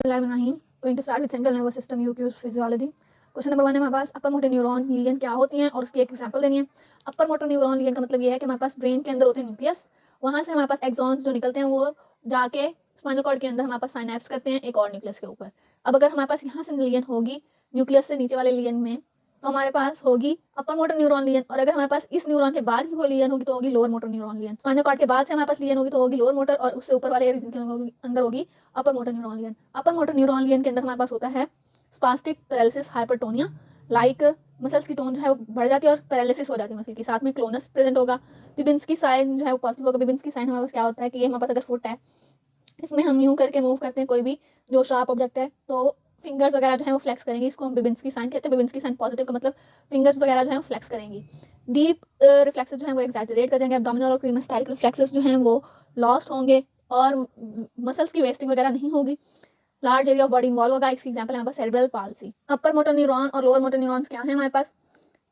Going to start with central nervous system यूक्यूज physiology. Question number 1 है हमारे पास अपर मोटर न्यूरॉन लीगन क्या होती हैं और उसकी एक एग्जांपल देनी है। अपर मोटर न्यूरॉन लीगन का मतलब ये है कि हमारे पास ब्रेन के अंदर होते हैं न्यूक्लियस, वहाँ से हमारे पास एक्सॉन्स जो निकलते हैं वो जाके स्पाइनल कॉर्ड के अंदर हमारे पास साइनैप्स करते हैं एक और न्यूक्लियस के ऊपर। अब अगर हमारे पास यहाँ से लीगन होगी न्यूक्लियस से नीचे वाले लीगन में, तो हमारे पास होगी अपर मोटर न्यूरॉन लीगन, और अगर हमारे पास इस न्यूरॉन के बाद की कोई लीगन होगी तो होगी lower motor neuron lesion. Spinal cord के बाद से हमारे पास लीगन होगी तो होगी लोअर मोटर, और उससे ऊपर वाले अंदर होगी अपर मोटर न्यूरॉन लीगन। अपर मोटर न्यूरॉन लीगन के अंदर हमारे पास होता है spastic paralysis hypertonia, like muscles की टोन जो है वो बढ़ जाती है और पैरालिसिस हो जाती है मसल की, साथ में क्लोनस प्रेजेंट होगा। बिबिन्स्की साइन जो है वो पॉजिटिव होगा। बिबिन्स्की साइन हमारे पास क्या होता है कि ये हमारे पास अगर फुट है, इसमें हम यूं करके मूव करते हैं कोई भी जो शार्प ऑब्जेक्ट है, तो फिंगर्स वगैरह जो है वो फ्लेक्स करेंगे, इसको हम बिबिन्स्की साइन कहते हैं। बिबिन्स्की साइन पॉजिटिव का मतलब फिंगर्स वगैरह जो है वो फ्लेक्स करेंगी। डीप रिफ्लेक्सेस जो है वो एक्सैजरेट कर जाएंगे। एब्डोमिनल और क्रीमास्टाइक रिफ्लेक्सेस जो हैं वो लॉस्ट होंगे और मसल्स की वेस्टिंग वगैरह नहीं होगी। Large area of body involve होगा। इसकी एग्जांपल है हमारे पास cerebral palsy. Upper motor neuron और लोअर मोटर न्यूरॉन्स क्या है हमारे पास?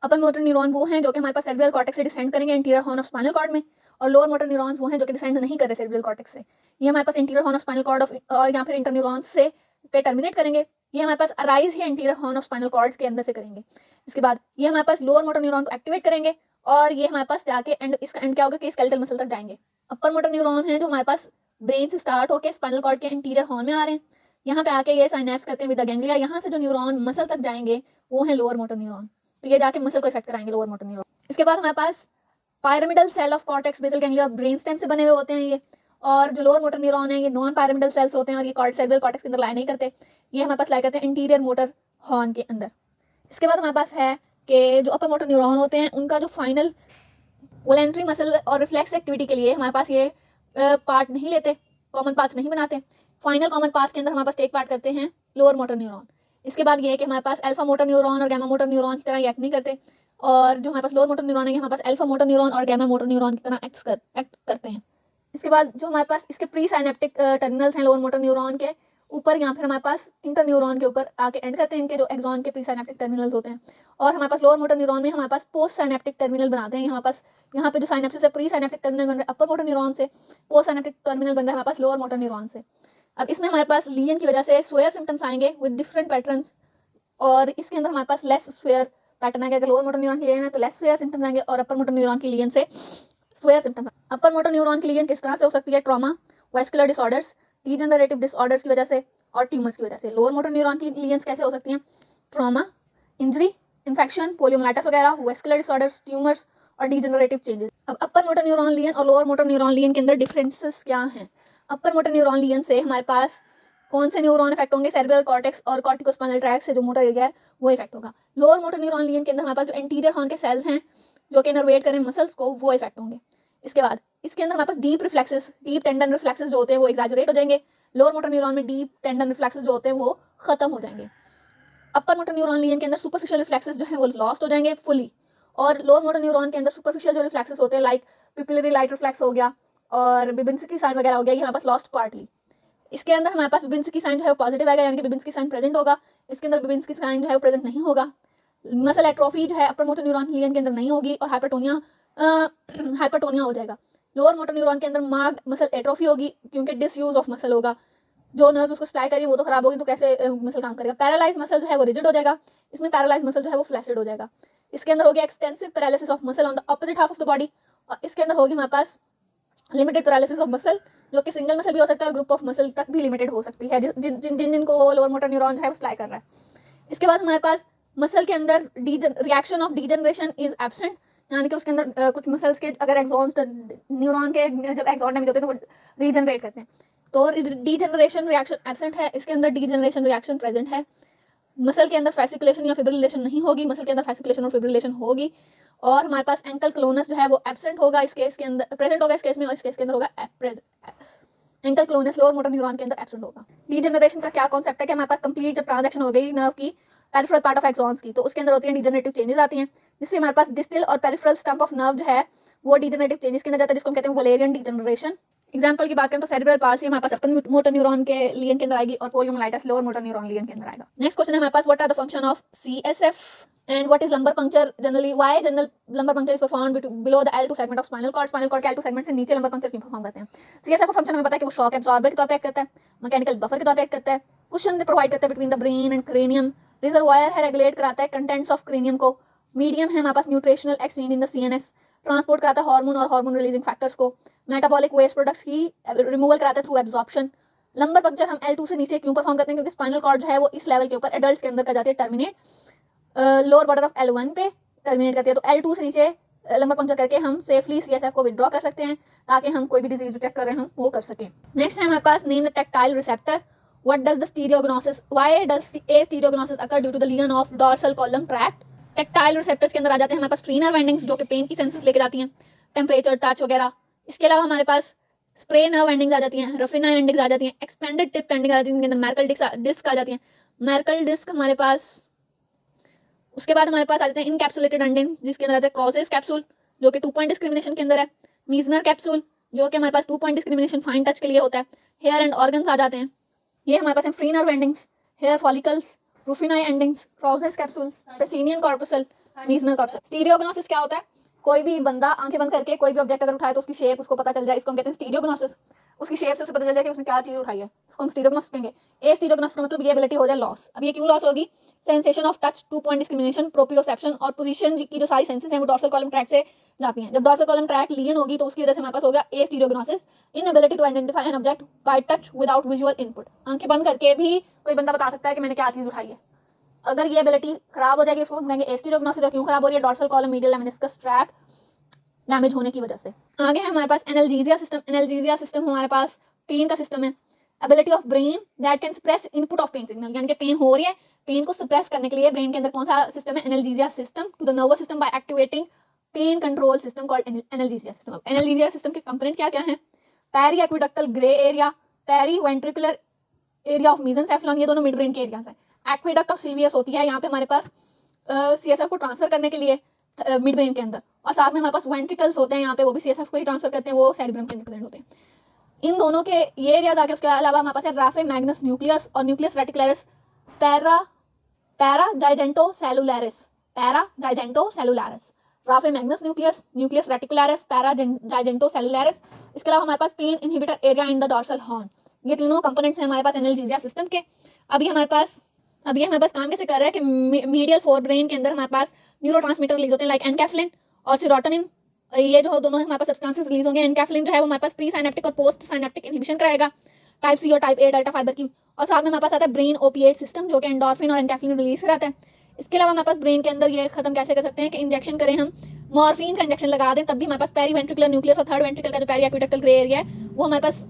अपर मोटर न्यूरॉन वो हैं जो कि हमारे पास सेरेब्रल कॉर्टेक्स से डिसेंड करेंगे interior horn of spinal cord में, और लोअर मोटर न्यूरॉन्स वो हैं जो कि डिसेंड नहीं कर रहे सेरेब्रल कॉर्टेक्स से। ये हमारे पास interior horn of spinal cord of या फिर इंटरन्यूरॉन्स से पे टर्मिनेट करेंगे। ये हमारे पास अराइज है interior horn of spinal cords के अंदर से करेंगे। इसके बाद ये हमारे पास लोअर मोटर न्यूरॉन को एक्टिवेट करेंगे और ये हमारे पास जाके एंड इसका एंड क्या होगा कि स्केलेटल मसल तक जाएंगे। अपर मोटर न्यूरॉन है जो हमारे पास ब्रेन से स्टार्ट होकर स्पाइनल कॉर्ड के इंटीरियर हॉर्न में आ रहे हैं, यहाँ पे आके ये साइनैप्स करते हैं विद द गैंग्लिया। यहाँ से जो न्यूरॉन मसल तक जाएंगे वो है लोअर मोटर न्यूरॉन, तो ये जाके मसल को इफेक्ट कराएंगे लोअर मोटर न्यूरॉन। इसके बाद हमारे पास pyramidal cell of cortex basal ganglia brain stem से बने हुए होते हैं ये, और जो लोअर मोटर न्यूरॉन है ये नॉन पायरामिडल सेल्स होते हैं और ये सेरेब्रल कॉर्टेक्स के अंदर लाई नहीं करते, ये हमारे पास लाई करते हैं इंटीरियर मोटर हॉर्न के अंदर। इसके बाद हमारे पास है कि जो अपर मोटर न्यूरॉन होते हैं उनका जो फाइनल वोलेंट्री मसल और रिफ्लेक्स एक्टिविटी के लिए हमारे पास ये पार्ट नहीं लेते, कॉमन पाथ नहीं बनाते। फाइनल कॉमन पाथ के अंदर हमारे पास टेक पार्ट करते हैं लोअर मोटर न्यूरॉन। इसके बाद ये है कि हमारे पास अल्फा मोटर न्यूरॉन और गैमा मोटर न्यूरॉन की तरह एक्ट नहीं करते, और जो हमारे पास लोअर मोटर न्यूरॉन है हमारे पास अल्फा मोटर न्यूरॉन और गैमा मोटर न्यूरॉन की तरह एक्ट करते हैं। इसके बाद जो हमारे पास इसके प्री साइनेप्टिक टर्मिनल्स हैं लोअर मोटर न्यूरॉन के ऊपर, यहाँ फिर हमारे पास इंटर न्यूरॉन के ऊपर आके एंड करते हैं इनके जो एक्सॉन के प्री साइनेप्टिक टर्मिनल्स होते हैं, और हमारे पास लोअर मोटर न्यूरॉन में हमारे पास पोस्ट साइनेप्टिक टर्मिनल बनाते हैं। यहाँ पे जो साइनेप्सिस है प्री साइनेप्टिक टर्मिनल बन रहा है अपर मोटर न्यूरॉन से, पोस्ट साइनेप्टिक टर्मिनल बन रहा है हमारे पास लोअर मोटर न्यूरॉन से। अब इसमें हमारे पास लीजन की वजह से स्वेयर सिम्टम्स आएंगे विद डिफरेंट पैटर्न्स, और इसके अंदर हमारे पास लेस स्वेयर पैटर्न आएगा। अगर लोअर मोटर न्यूरॉन की लीजन है तो लेस स्वेयर सिम्टम्स आएंगे, और अपर मोटर न्यूरॉन की लीजन से स्वेयर सिम्टम्स। अपर मोटर न्यूरॉन की लीजन किस तरह से हो सकती है? Trauma, vascular disorders, degenerative disorders की वजह से और ट्यूमर्स की वजह से। लोअर मोटर न्यूरॉन की लीजन्स कैसे हो सकती हैं? ट्रॉमा, इंजरी, इन्फेक्शन, पोलियोमाइलाइटिस वगैरह, वैस्कुलर डिसऑर्डर्स, ट्यूमर्स और डीजनरेटिव चेंजेस। अब अपर मोटर न्यूरॉन लीजन और लोअर मोटर न्यूरॉन लीजन के अंदर डिफरेंसेस क्या हैं? अपर मोटर न्यूरॉन लीजन से हमारे पास कौन से न्यूरॉन इफेक्ट होंगे? सेरेब्रल कॉर्टेक्स और कॉर्टिकोस्पाइनल ट्रैक्ट से जो मोटर एरिया है वो इफेक्ट होगा। लोअर मोटर न्यूरॉन लीजन के अंदर हमारे पास जो इंटीरियर हॉर्न के सेल्स हैं जो कि इनर्वेट करें मसल्स को, वो इफेक्ट होंगे। इसके बाद इसके अंदर हमारे पास deep reflexes, deep tendon reflexes जो होते हैं वो एग्जैजरेट हो जाएंगे। लोअर मोटर न्यूरॉन में डीप टेंडन रिफ्लेक्सेस जो होते हैं वो खत्म हो जाएंगे। अपर मोटर न्यूरॉन लीजन के अंदर सुपरफिशियल रिफ्लेक्सेस जो है वो लॉस्ट हो जाएंगे फुली, और लोअर मोटर न्यूरॉन के अंदर सुपरफिशियल जो रिफ्लेक्सेस होते हैं लाइक पिपिलरी लाइट रिफ्लेक्स हो गया और बिबिन्स्की साइन वगैरह हो गया, ये हमारे पास लॉस्ट पार्टली। इसके अंदर हमारे पास बिबिन्स्की साइन जो है वो पॉजिटिव आएगा, यानी कि बिबिन्स्की साइन प्रेजेंट होगा। इसके अंदर बिबिन्स्की साइन जो है वो प्रेजेंट नहीं होगा। मसल एट्रोफी जो है अपर मोटर न्यूरॉन लीजन के अंदर नहीं होगी, और हाइपरटोनिया हो जाएगा। लोअर मोटर न्यूरॉन के अंदर मार्क्ड मसल एट्रोफी होगी क्योंकि डिसयूज ऑफ मसल होगा, जो नर्व्स उसको सप्लाई करेंगे वो तो खराब होगी, तो कैसे मसल काम करेगा। पैरालाइज मसल जो है वो रिजिड हो जाएगा, इसमें पैरालाइज मसल जो है वो फ्लैसिड हो जाएगा। इसके अंदर होगी extensive paralysis of muscle on the opposite half of the body, और इसके अंदर होगी हमारे पास लिमिटेड पैरालिसिस ऑफ मसल, जो कि सिंगल मसल भी हो सकता है और ग्रुप ऑफ मसल तक भी लिमिटेड हो सकती है जिनको लोअर मोटर न्यूरॉन जो है वो सप्लाई कर रहा है। इसके बाद हमारे पास मसल के अंदर reaction of degeneration is absent, यानी कि उसके अंदर कुछ मसल्स के अगर एक्सॉन्स न्यूरॉन के जब एक्सॉन डैमेज होते हैं तो वो रीजनरेट करते हैं, तो डीजनरेशन रिएक्शन एब्सेंट है। इसके अंदर डीजनरेशन रिएक्शन प्रेजेंट है। मसल के अंदर फैसिकुलेशन या फिब्रिलेशन नहीं होगी, मसल के अंदर फैसिकुलेशन और फिब्रिलेशन होगी। और हमारे पास एंकल क्लोनस जो है वो एब्सेंट होगा इस केस के अंदर, प्रेजेंट होगा इस केस में, और इस केस के अंदर होगा ankle GLONASS lower motor neuron के अंदर एब्सेंट होगा। डीजनरेशन का क्या कॉन्सेप्ट है कि हमारे पास कंप्लीट जब ट्रांजैक्शन हो गई नर्व की पेरिफेरल पार्ट ऑफ एक्सॉन्स की, तो उसके अंदर होती है डीजनरेटिव चेंजेस आती हैं, जिससे हमारे पास डिस्टल और पेरिफेरल स्टंप ऑफ नर्व जो है वो डीजनरेटिव चेंजेस के अंदर जाता है, जिसको हम कहते हैं वलेरियन डीजनरेशन। एग्जांपल की बात करें तो सेरेब्रल पाल्सी हमारे पास अपर मोटर न्यूरॉन के लीजन के अंदर आएगी, और poliomyelitis lower motor neuron lesion के अंदर आएगा। नेक्स्ट क्वेश्चन है हमारे पास, what are the function of CSF and what is lumbar puncture generally, why general lumbar puncture is performed below the L2 segment of spinal cord के L2 segment से नीचे lumbar puncture क्यों perform करते हैं? CSF का function हमें पता है कि वो शॉक एब्जॉर्बर के तौर पे एक्ट करता है, मैकेनिकल बफर के तौर पे एक्ट करता है, क्वेश्चन प्रोवाइड करता है between the brain and cranium. Reservoir है, रेगुलेट कराता है कंटेंट्स ऑफ क्रेनियम को। मीडियम है हमारे पास nutritional exchange in the CNS, transport कराता है हार्मोन और हार्मोन रिलीजिंग फैक्टर्स को। मेटाबॉलिक वेस्ट प्रोडक्ट्स की रिमूवल कराता है थ्रू एब्जॉर्प्शन। लंबर पंक्चर हम L2 से नीचे क्यों परफॉर्म करते हैं, क्योंकि स्पाइनल कॉर्ड जो है वो इस लेवल के ऊपर एडल्ट्स के अंदर कर जाती है terminate, lower border of L1 पे टर्मिनेट करती है। तो L2 से नीचे लंबर पंक्चर करके हम सेफली CSF को विड्रॉ कर सकते हैं ताकि हम कोई भी डिजीज चेक कर रहे हैं हम वो कर सकें। नेक्स्ट है हमारे पास name the tactile receptor. What does the stereognosis, why does astereognosis occur due to the lesion of dorsal column tract. Tactile receptors के अंदर आ जाते हैं हमारे पास फ्री नर्व एंडिंग्स जो कि पेन की सेंसेस लेके जाती हैं, टेम्परेचर, टच वगैरह। इसके अलावा हमारे पास स्प्रे नर्व एंडिंग्स आ जाती हैं, रफिना एंडिंग्स आ जाती हैं, एक्सपेंडेड टिप एंडिंग आ जाती है, इनके अंदर मैर्कल डिस्क आ जाती हैं। मैर्कल डिस्क हमारे पास, उसके बाद हमारे पास आ जाते हैं इनकैप्सुलेटेड एंडिंग जिसके अंदर आता है क्रॉसेस कैप्सूल जो कि 2 पॉइंट डिस्क्रिमिनेशन के अंदर है, मीजनर कैप्सूल जो कि हमारे पास 2 पॉइंट डिस्क्रिमिनेशन फाइन टच के लिए होता है। हेयर एंड ऑर्गन्स आ जाते हैं, ये हमारे पास है free nerve endings, hair follicles, Ruffini endings, Krause's capsule, Pacinian corpuscle, Meissner corpuscle. Stereognosis क्या होता है, कोई भी बंदा आंखें बंद करके कोई भी ऑब्जेक्ट अगर उठाए तो उसकी शेप उसको पता चल जाए, इसको हम कहते हैं स्टीरियोग्नोसिस। उसकी शेप से उसे पता चल जाए कि उसने क्या चीज उठाई है, उसको हम स्टीरियोग्नोसिस कहेंगे। ए स्टीरियोग्नोसिस का मतलब ये एबिलिटी हो जाए लॉस। अब ये क्यों लॉस होगी, sensation of touch, 2 point discrimination, proprioception और पोजीशन की जो सारी सेंसेस हैं वो डॉर्सल कॉलम ट्रैक्ट से जाती हैं। जब डॉर्सल कॉलम ट्रैक्ट लीन होगी तो उसकी वजह से हमारे पास हो गया astereognosis, inability to identify an object by touch without visual input. आंखें बंद करके भी कोई बंदा बता सकता है कि मैंने क्या चीज उठाई है। अगर ये एबिलिटी खराब हो जाएगी उसको हम कहेंगे ए स्टीरियोग्नोसिस। और क्यों खराब हो रही है, dorsal column medial lemniscus tract damage होने की वजह से। आगे है हमारे पास एनाल्जेसिया सिस्टम। एनाल्जेसिया सिस्टम हमारे पास पेन का सिस्टम है। Ability of brain that can suppress input of pen signal, यानी कि पेन हो रही है, पेन को सप्रेस करने के लिए ब्रेन के अंदर कौन सा सिस्टम है, analgesia system, to the nervous system by activating pain control system called analgesia system. Analgesia system के कंपोनेंट क्या क्या है, periaqueductal grey area, periventricular area of mesencephalon, ये दोनों मिड ब्रेन के एरियाज हैं। एक्विडक्ट ऑफ सिल्वियस होती है यहाँ पे हमारे पास CSF को ट्रांसफर करने के लिए मिड ब्रेन के अंदर, और साथ में हमारे पास वेंट्रिकल्स होते हैं यहाँ पे, वो भी CSF को ही ट्रांसफर करते हैं, वो सेरिब्रम के अंदर होते हैं। इन दोनों के ये एरियाज आके उसके अलावा हमारे पास है राफे मैग्नस न्यूक्लियस और nucleus reticularis, paragigantocellularis, paragigantocellularis, raphe magnus nucleus, nucleus reticularis, paragigantocellularis. इसके अलावा हमारे पास pain inhibitor area in the dorsal horn. ये तीनों कंपोनेंट्स हैं हमारे पास एनाल्जेसिया सिस्टम के। अब ये हमारे पास काम कैसे कर रहा है कि मीडियल फोर ब्रेन के अंदर हमारे पास न्यूरोट्रांसमीटर रिलीज होते हैं लाइक एनकैफ्लिन और सीरोटोनिन। ये जो दोनों हमारे पास सब्सटेंसेस रिलीज होंगे, एनकैफ्लिन जो है वो हमारे पास प्री साइनेप्टिक और पोस्ट साइनेप्टिक इनहिबिशन कराएगा टाइप सी और टाइप ए डेल्टा फाइबर की। और साथ में हमारे पास आता है ब्रेन ओपिएट सिस्टम जो कि एंडोर्फिन और एनकैफ्लिन रिलीज कराता है। इसके अलावा हमारे पास ब्रेन के अंदर ये खत्म कैसे कर सकते हैं कि इंजेक्शन करें हम, मॉर्फिन का इंजेक्शन लगा दें, तब भी हमारे पास पेरी वेंट्रिकुलर न्यूक्लियस और थर्ड वेंट्रिकल का जो पेरी एक्विडक्टल ग्रे एरिया है वो हमारे पास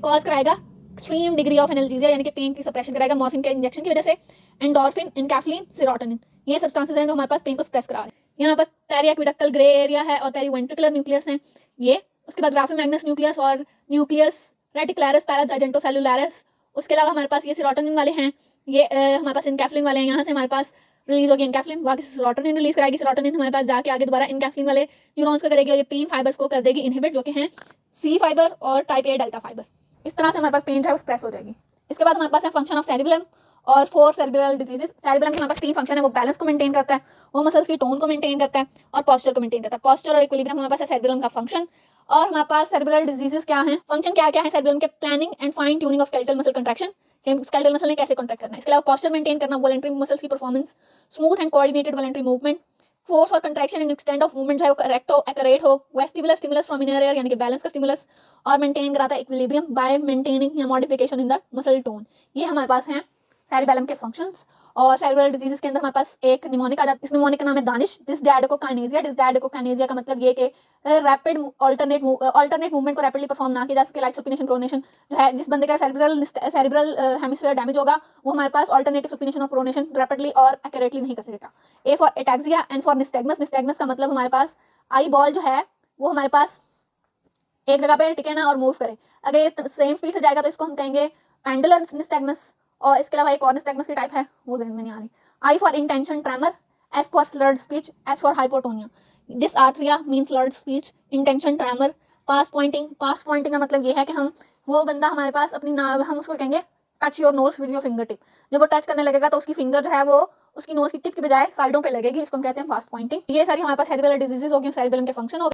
कॉज कराएगा एक्सट्रीम डिग्री ऑफ एनाल्जेसिया, यानी कि पेन की सप्रेशन कराएगा मॉर्फिन के इंजेक्शन की वजह से। एंडोर्फिन, एनकैफ्लिन, सीरोटोनिन, ये सब्सटेंसेस हैं जो हमारे पास पेन को सप्रेस करा रहे हैं। यहाँ पास पेरी एक्विडक्टल ग्रे एरिया है और पेरी वेंट्रिकुलर न्यूक्लियस है ये। उसके बाद ग्राफे मैग्नस न्यूक्लियस और न्यूक्लियस रेटिकुलरिस, पैरा जाइजेंटोसेलुलरिस। उसके अलावा हमारे पास ये सीरोटोनिन वाले हैं, ये हमारे पास एनकैफ्लिन वाले हैं। यहाँ से हमारे पास रिलीज होगी एनकैफ्लिन, वहाँ से सीरोटोनिन रिलीज कराएगी, सीरोटोनिन हमारे पास जाके आगे दोबारा एनकैफ्लिन वाले न्यूरॉन्स को करेगी और ये पेन फाइबर्स को कर देगी इनहिबिट, जो कि हैं सी फाइबर और टाइप ए डेल्टा फाइबर। इस तरह से हमारे पास पेन जो है वो सप्रेस हो जाएगी। इसके बाद हमारे पास है फंक्शन ऑफ सेरिबेलम और 4 सेरिब्रल डिजीजेस। सेरिबेलम के हमारे पास 3 फंक्शन है, वो बैलेंस को मेंटेन करता है, वो मसल्स की टोन को मेंटेन करता है और पोस्चर को मेंटेन करता है। पोस्चर और इक्विलिब्रियम हमारे पास है सेरिबेलम का फंक्शन। और हमारे पास सेरिब्रल डिजीजेस क्या हैं, फंक्शन क्या क्या है सेरिबेलम के, planning and fine tuning of skeletal muscle contraction, skeletal muscle ने कैसे कॉन्ट्रैक्ट करना है। इसके अलावा पोस्चर मेंटेन करना, वॉलंटरी मसल्स की performance, smooth and coordinated voluntary movement, force और contraction and extend of movement जो है वो करेक्ट हो, एक्यूरेट हो, vestibular stimulus from inner ear यानी कि बैलेंस का स्टिमुलस, और मेंटेन कराता है इक्विलिब्रियम बाय मेंटेनिंग या modification in the muscle tone. ये हमारे पास हैं सेरिबेलम के फंक्शंस। और सेरिब्रल डिजीजेस के अंदर हमारे पास एक निमोनिक आ जाता है, इस निमोनिक का नाम है दानिश, डिसडायडोकोकाइनेसिया। डिसडायडोकोकाइनेसिया का मतलब ये कि रैपिड अल्टरनेट मूवमेंट को रैपिडली परफॉर्म ना किया जा सके, लाइक सुपिनेशन प्रोनेशन जो है, जिस बंदे का सेरिब्रल हेमिस्फीयर डैमेज होगा वो हमारे पास अल्टरनेटिव सुपिनेशन और प्रोनेशन रैपिडली और एक्यूरेटली नहीं कर सकेगा। A for ataxia and for nystagmus. Nystagmus का मतलब हमारे पास आई बॉल जो है वो हमारे पास एक जगह पे टिके ना और मूव करे, अगर ये सेम स्पीड से जाएगा तो इसको हम कहेंगे पेंडुलर निस्टैग्मस। और इसके अलावा एक और निस्टैग्मस की टाइप है वो ज़हन में नहीं आ रही। I for intention tremor, S for slurred speech, H for hypotonia. Dysarthria mean slurred speech, intention tremor, past pointing. Past pointing का मतलब ये है कि हम वो बंदा हमारे पास अपनी हम उसको कहेंगे touch your nose with your finger tip. जब वो टच करने लगेगा तो उसकी फिंगर जो है वो उसकी नोज की टिप की बजाय साइडों पे लगेगी, इसको हम कहते हैं फास्ट पॉइंटिंग। ये सारी हमारे पास सेरिब्रल डिजीजेस हो गई, सेरिब्रल के फंक्शन हो गए।